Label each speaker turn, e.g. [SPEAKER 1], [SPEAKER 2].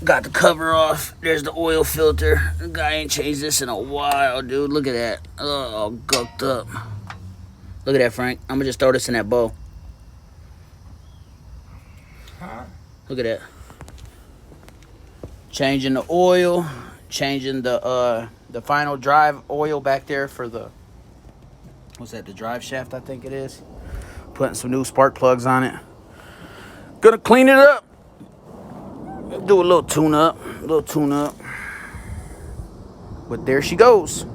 [SPEAKER 1] Got the cover off. There's the oil filter. The guy ain't changed this in a while, dude. Look at that. Oh, gucked up. Look at that, Frank. I'm gonna just throw this in that bowl. Look at that. Changing the oil. Changing the final drive oil back there for the, what's that, the drive shaft, I think it is. Putting some new spark plugs on it. Gonna clean it up. Do a little tune up. But there she goes.